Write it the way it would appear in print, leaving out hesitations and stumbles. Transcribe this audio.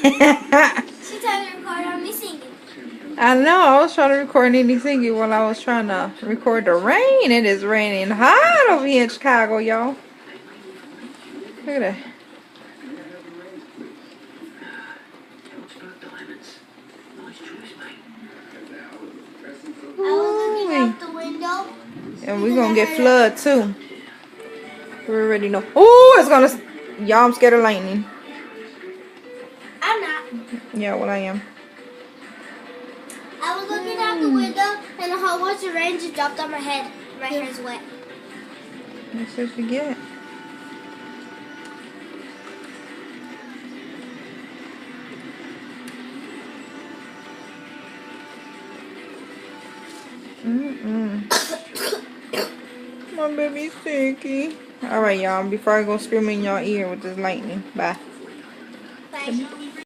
She tried to record on me singing. I know. I was trying to record Nene singing while I was trying to record the rain. It is raining hot over here in Chicago, y'all. Look at that. I was looking out the window. And we're going to get flood too. We already know. Oh, it's going to... Y'all, I'm scared of lightning. I'm not. Yeah, well, I am. I was looking out the window and a whole bunch of rain just dropped on my head. My hair's wet. That's what you get. My baby's sicky. Alright, y'all. Before I go screaming in y'all ear with this lightning. Bye. Bye.